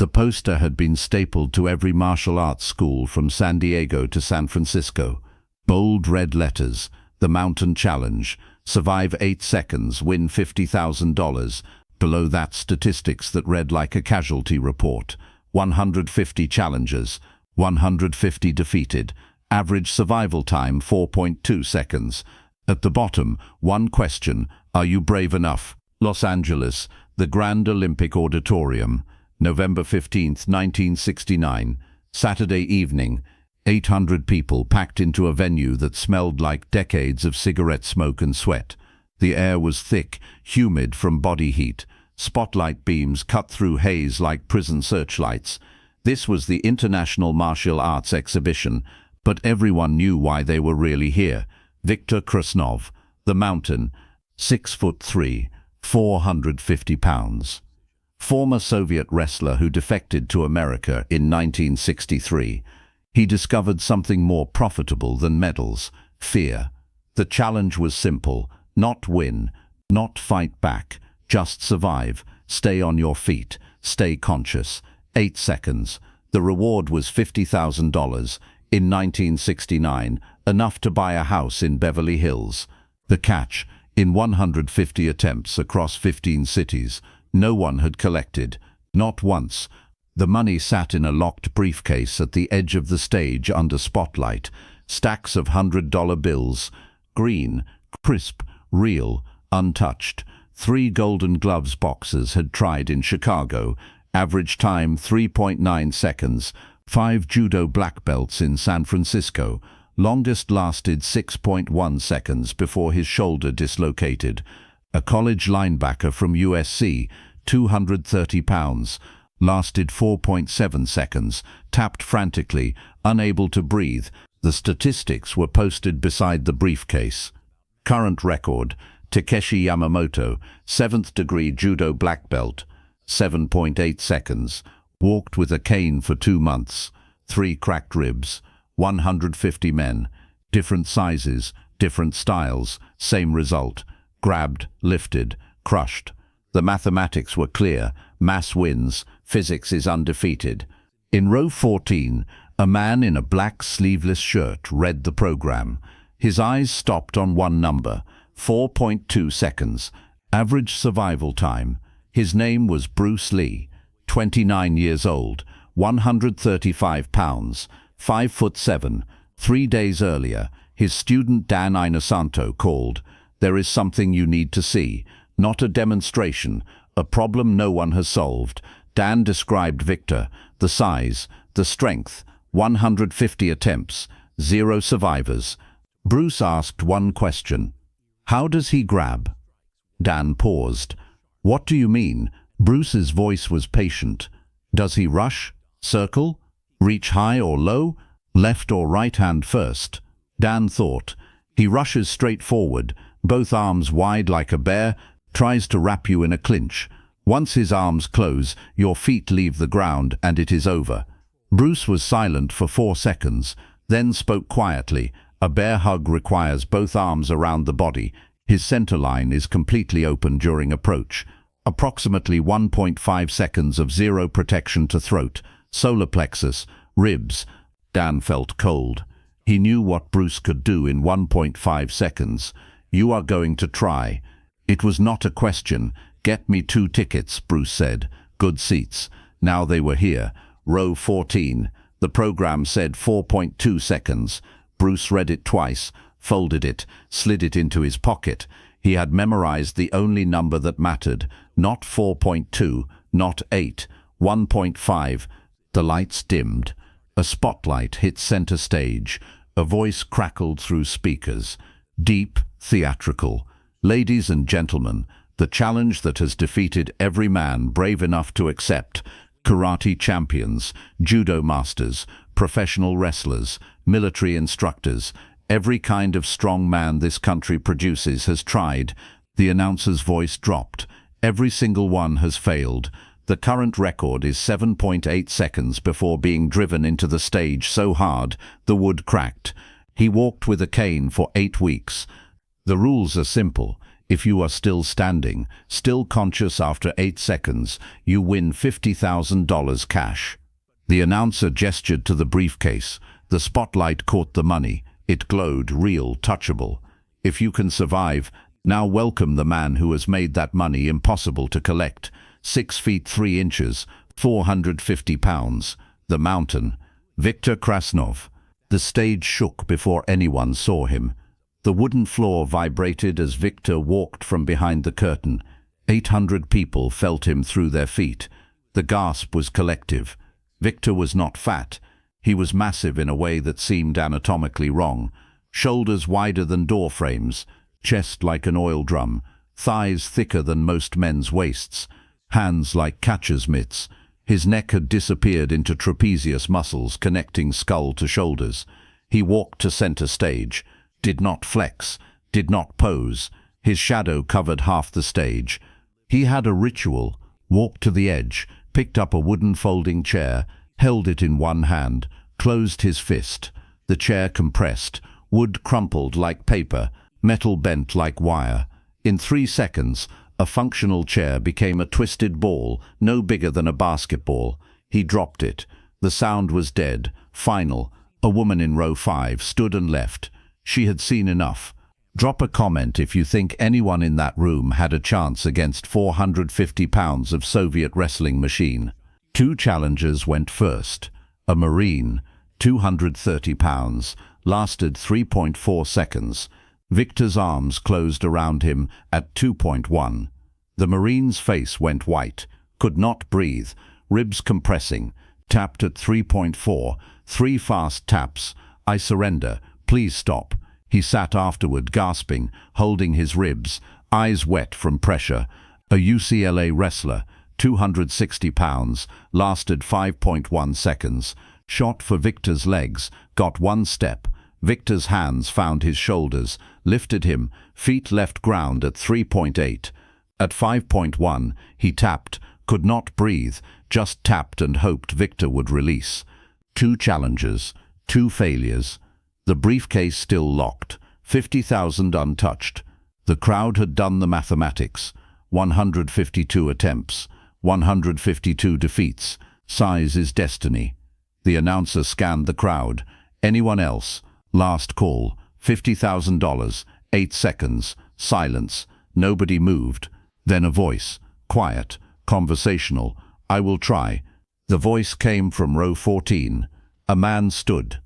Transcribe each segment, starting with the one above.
The poster had been stapled to every martial arts school from San Diego to San Francisco. Bold red letters, "The Mountain Challenge. Survive 8 seconds, win $50,000. Below that, statistics that read like a casualty report. 150 challengers, 150 defeated. Average survival time 4.2 seconds. At the bottom, one question: are you brave enough? Los Angeles, the Grand Olympic Auditorium, November 15, 1969. Saturday evening. 800 people packed into a venue that smelled like decades of cigarette smoke and sweat. The air was thick, humid from body heat. Spotlight beams cut through haze like prison searchlights. This was the International Martial Arts Exhibition, but everyone knew why they were really here. Viktor Krasnov, the Mountain, 6'3", 450 pounds. Former Soviet wrestler who defected to America in 1963. He discovered something more profitable than medals: fear. The challenge was simple: not win, not fight back, just survive, stay on your feet, stay conscious. 8 seconds. The reward was $50,000. In 1969, enough to buy a house in Beverly Hills. The catch: in 150 attempts across 15 cities, no one had collected, not once. The money sat in a locked briefcase at the edge of the stage under spotlight. Stacks of $100 bills, green, crisp, real, untouched. 3 Golden Gloves boxers had tried in Chicago. Average time 3.9 seconds. 5 judo black belts in San Francisco. Longest lasted 6.1 seconds before his shoulder dislocated. A college linebacker from USC, 230 pounds. Lasted 4.7 seconds, tapped frantically, unable to breathe. The statistics were posted beside the briefcase. Current record: Takeshi Yamamoto, 7th degree judo black belt, 7.8 seconds. Walked with a cane for 2 months. 3 cracked ribs. 150 men. Different sizes, different styles, same result. Grabbed, lifted, crushed. The mathematics were clear. Mass wins. Physics is undefeated. In row 14, a man in a black sleeveless shirt read the program. His eyes stopped on one number: 4.2 seconds. Average survival time. His name was Bruce Lee, 29 years old, 135 pounds, 5'7". 3 days earlier, his student Dan Inosanto called. "There is something you need to see. Not a demonstration, a problem no one has solved." Dan described Victor: the size, the strength, 150 attempts, 0 survivors. Bruce asked one question: "How does he grab?" Dan paused. "What do you mean?" Bruce's voice was patient. "Does he rush, circle, reach high or low, left or right hand first?" Dan thought. "He rushes straight forward, both arms wide like a bear, tries to wrap you in a clinch. Once his arms close, your feet leave the ground and it is over." Bruce was silent for 4 seconds, then spoke quietly. "A bear hug requires both arms around the body. His center line is completely open during approach. Approximately 1.5 seconds of zero protection to throat, solar plexus, ribs." Dan felt cold. He knew what Bruce could do in 1.5 seconds. "You are going to try." It was not a question. "Get me 2 tickets, Bruce said. "Good seats." Now they were here. Row 14. The program said 4.2 seconds. Bruce read it twice, folded it, slid it into his pocket. He had memorized the only number that mattered. Not 4.2, not 8, 1.5. The lights dimmed. A spotlight hit center stage. A voice crackled through speakers. Deep, theatrical. "Ladies and gentlemen, the challenge that has defeated every man brave enough to accept. Karate champions, judo masters, professional wrestlers, military instructors, every kind of strong man this country produces has tried." The announcer's voice dropped. "Every single one has failed. The current record is 7.8 seconds before being driven into the stage so hard the wood cracked. He walked with a cane for 8 weeks. The rules are simple. If you are still standing, still conscious after 8 seconds, you win $50,000 cash. The announcer gestured to the briefcase. The spotlight caught the money. It glowed, real, touchable. If you can survive, now welcome the man who has made that money impossible to collect. 6 feet 3 inches, 450 pounds. The Mountain. Viktor Krasnov. The stage shook before anyone saw him. The wooden floor vibrated as Viktor walked from behind the curtain. 800 people felt him through their feet. The gasp was collective. Viktor was not fat. He was massive in a way that seemed anatomically wrong. Shoulders wider than door frames, chest like an oil drum, thighs thicker than most men's waists, hands like catcher's mitts. His neck had disappeared into trapezius muscles connecting skull to shoulders. He walked to center stage, did not flex, did not pose. His shadow covered half the stage. He had a ritual, walked to the edge, picked up a wooden folding chair, held it in one hand, closed his fist. The chair compressed, wood crumpled like paper, metal bent like wire. In 3 seconds, a functional chair became a twisted ball, no bigger than a basketball. He dropped it. The sound was dead, final. A woman in row 5 stood and left. She had seen enough. Drop a comment if you think anyone in that room had a chance against 450 pounds of Soviet wrestling machine. 2 challengers went first. A Marine, 230 pounds, lasted 3.4 seconds. Viktor's arms closed around him at 2.1. The Marine's face went white, could not breathe, ribs compressing, tapped at 3.4, 3 fast taps. I surrender, please stop. He sat afterward gasping, holding his ribs, eyes wet from pressure. A UCLA wrestler, 260 pounds, lasted 5.1 seconds. Shot for Viktor's legs, got 1 step. Viktor's hands found his shoulders, lifted him, feet left ground at 3.8. At 5.1, he tapped, could not breathe, just tapped and hoped Viktor would release. 2 challengers, 2 failures. The briefcase still locked, 50,000 untouched. The crowd had done the mathematics. 152 attempts, 152 defeats. Size is destiny. The announcer scanned the crowd. Anyone else? Last call, $50,000, 8 seconds, silence, nobody moved. Then a voice, quiet, conversational, I will try. The voice came from row 14. A man stood.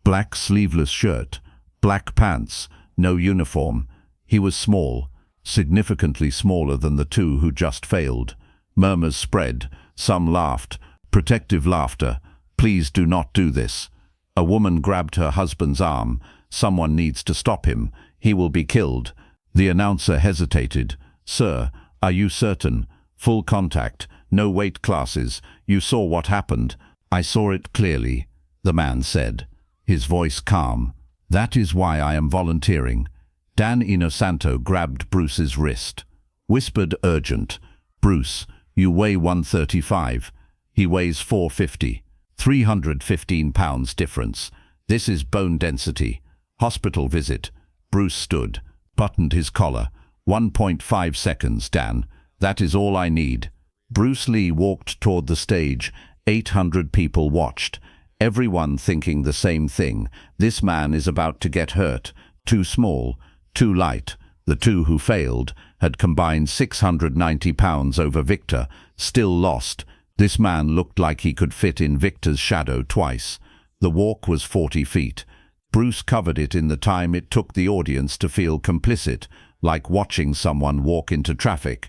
Black sleeveless shirt, black pants, no uniform. He was small, significantly smaller than the 2 who just failed. Murmurs spread, some laughed, protective laughter. Please do not do this. A woman grabbed her husband's arm. Someone needs to stop him. He will be killed. The announcer hesitated. Sir, are you certain? Full contact, no weight classes. You saw what happened. I saw it clearly, the man said, his voice calm. That is why I am volunteering. Dan Inosanto grabbed Bruce's wrist. Whispered urgent. Bruce, you weigh 135. He weighs 450. 315 pounds difference. This is bone density. Hospital visit. Bruce stood, buttoned his collar. 1.5 seconds, Dan. That is all I need. Bruce Lee walked toward the stage. 800 people watched. Everyone thinking the same thing. This man is about to get hurt. Too small, too light. The 2 who failed had combined 690 pounds over Viktor, still lost. This man looked like he could fit in Viktor's shadow twice. The walk was 40 feet. Bruce covered it in the time it took the audience to feel complicit, like watching someone walk into traffic.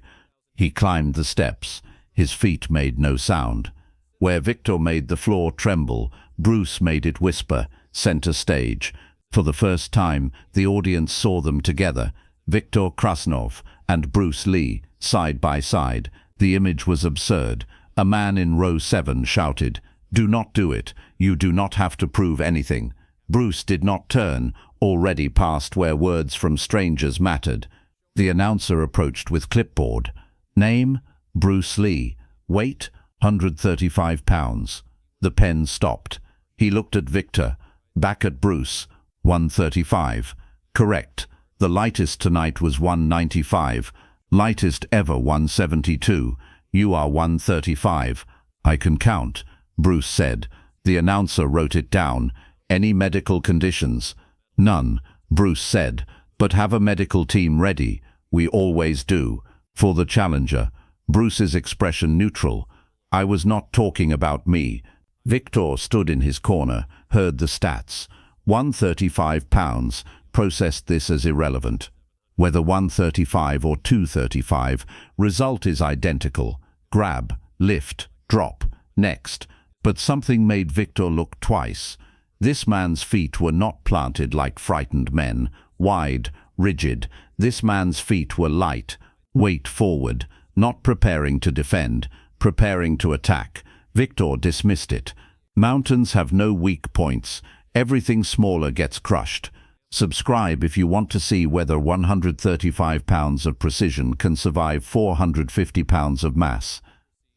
He climbed the steps. His feet made no sound. Where Viktor made the floor tremble, Bruce made it whisper, center stage. For the first time, the audience saw them together, Viktor Krasnov and Bruce Lee, side by side. The image was absurd. A man in row 7 shouted, "Do not do it. You do not have to prove anything." Bruce did not turn, already past where words from strangers mattered. The announcer approached with clipboard. Name, Bruce Lee. Weight, 135 pounds. The pen stopped. He looked at Viktor, back at Bruce. 135. Correct. The lightest tonight was 195. Lightest ever 172. You are 135. I can count, Bruce said. The announcer wrote it down. Any medical conditions? None, Bruce said, but have a medical team ready. We always do. For the challenger. Bruce's expression neutral. I was not talking about me. Victor stood in his corner, heard the stats. 135 pounds, processed this as irrelevant. Whether 135 or 235, result is identical. Grab, lift, drop, next. But something made Victor look twice. This man's feet were not planted like frightened men, wide, rigid. This man's feet were light, weight forward, not preparing to defend, preparing to attack. Victor dismissed it. Mountains have no weak points. Everything smaller gets crushed. Subscribe if you want to see whether 135 pounds of precision can survive 450 pounds of mass.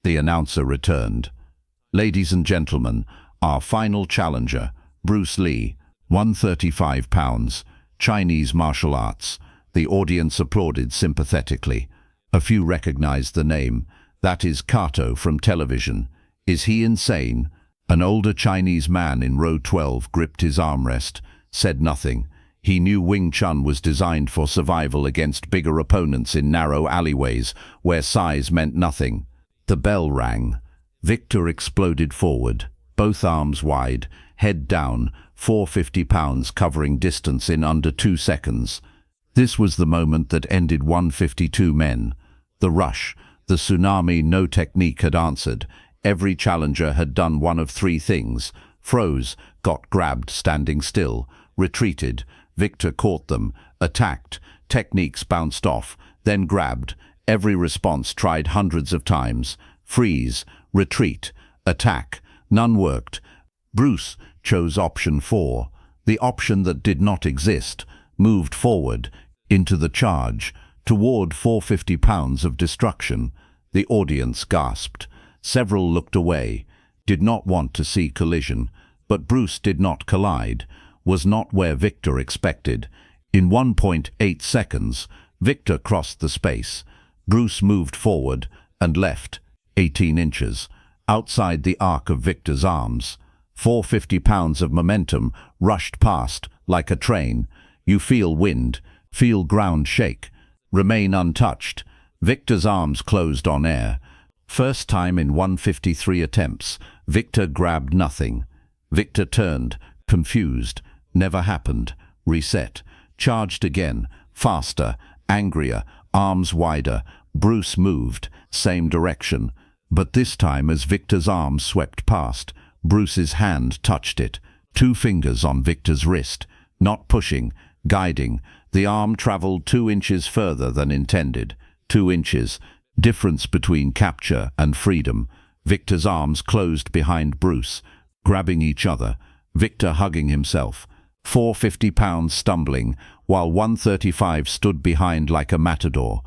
The announcer returned. Ladies and gentlemen, our final challenger, Bruce Lee, 135 pounds, Chinese martial arts. The audience applauded sympathetically. A few recognized the name. That is Kato from television. Is he insane? An older Chinese man in row 12 gripped his armrest, said nothing. He knew Wing Chun was designed for survival against bigger opponents in narrow alleyways where size meant nothing. The bell rang. Victor exploded forward, both arms wide, head down, 450 pounds covering distance in under 2 seconds. This was the moment that ended 152 men. The rush, the tsunami no technique had answered. Every challenger had done one of 3 things. Froze, got grabbed standing still, retreated. Victor caught them, attacked, techniques bounced off, then grabbed. Every response tried hundreds of times. Freeze, retreat, attack. None worked. Bruce chose option 4, the option that did not exist, moved forward, into the charge, toward 450 pounds of destruction. The audience gasped. Several looked away, did not want to see collision, but Bruce did not collide, was not where Victor expected. In 1.8 seconds, Victor crossed the space. Bruce moved forward and left, 18 inches, outside the arc of Victor's arms. 450 pounds of momentum rushed past like a train. You feel wind, feel ground shake. Remain untouched. Victor's arms closed on air. First time in 153 attempts, Victor grabbed nothing. Victor turned, confused. Never happened. Reset. Charged again. Faster. Angrier. Arms wider. Bruce moved. Same direction. But this time as Victor's arms swept past, Bruce's hand touched it. 2 fingers on Victor's wrist. Not pushing. Guiding. The arm traveled 2 inches further than intended. 2 inches. Difference between capture and freedom. Victor's arms closed behind Bruce, grabbing each other. Victor hugging himself. 450 pounds stumbling, while 135 stood behind like a matador.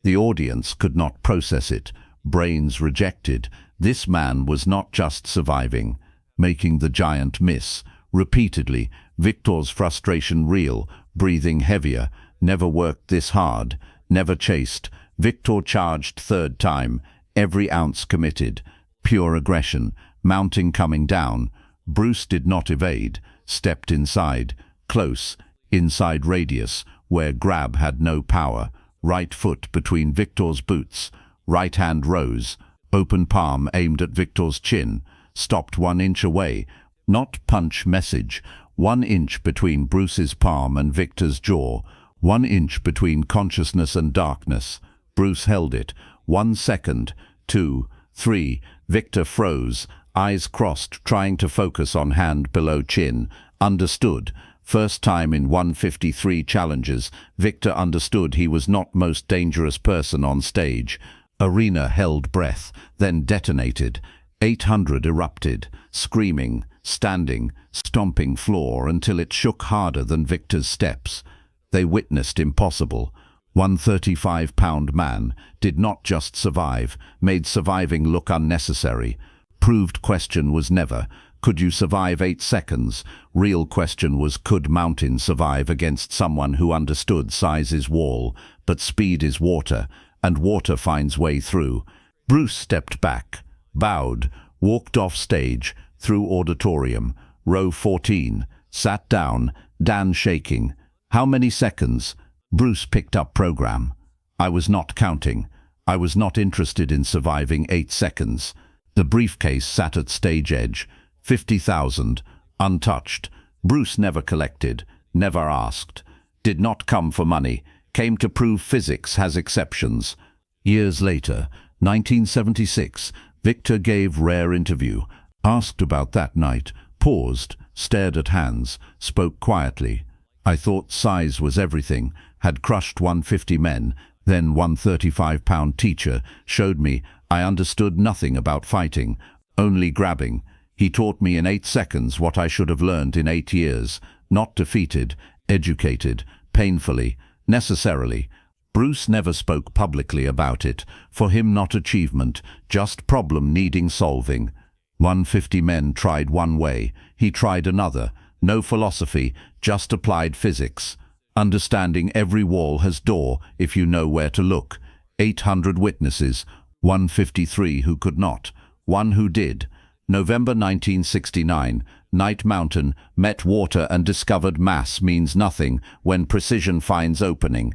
The audience could not process it. Brains rejected. This man was not just surviving, making the giant miss. Repeatedly, Victor's frustration real, breathing heavier. Never worked this hard. Never chased. Victor charged 3rd time. Every ounce committed. Pure aggression. Mounting coming down. Bruce did not evade. Stepped inside. Close. Inside radius, where grab had no power. Right foot between Victor's boots. Right hand rose. Open palm aimed at Victor's chin. Stopped 1 inch away. Not punch message. 1 inch between Bruce's palm and Victor's jaw. 1 inch between consciousness and darkness. Bruce held it. 1 second. 2, 3. Victor froze. Eyes crossed, trying to focus on hand below chin. Understood. First time in 153 challenges, Victor understood he was not most dangerous person on stage. Arena held breath, then detonated. 800 erupted, screaming, standing, stomping floor until it shook harder than Victor's steps. They witnessed impossible. 135-pound man did not just survive, made surviving look unnecessary. Proved question was never. Could you survive 8 seconds? Real question was, could mountain survive against someone who understood size is wall, but speed is water, and water finds way through? Bruce stepped back, bowed, walked off stage, through auditorium, row 14, sat down, Dan shaking. How many seconds? Bruce picked up program. I was not counting. I was not interested in surviving 8 seconds. The briefcase sat at stage edge, 50,000, untouched. Bruce never collected, never asked, did not come for money, came to prove physics has exceptions. Years later, 1976, Victor gave rare interview, asked about that night, paused, stared at hands, spoke quietly. I thought size was everything, had crushed 150 men, then 135-pound teacher showed me I understood nothing about fighting, only grabbing. He taught me in 8 seconds what I should have learned in 8 years, not defeated, educated, painfully, necessarily. Bruce never spoke publicly about it, for him not achievement, just problem needing solving. 150 men tried one way, he tried another, no philosophy, just applied physics. Understanding every wall has door if you know where to look. 800 witnesses, 153 who could not, one who did. November 1969, Night Mountain, met water and discovered mass means nothing when precision finds opening.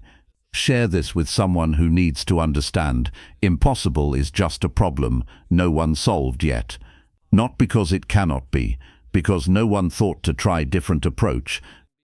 Share this with someone who needs to understand. Impossible is just a problem no one solved yet. Not because it cannot be, because no one thought to try different approach.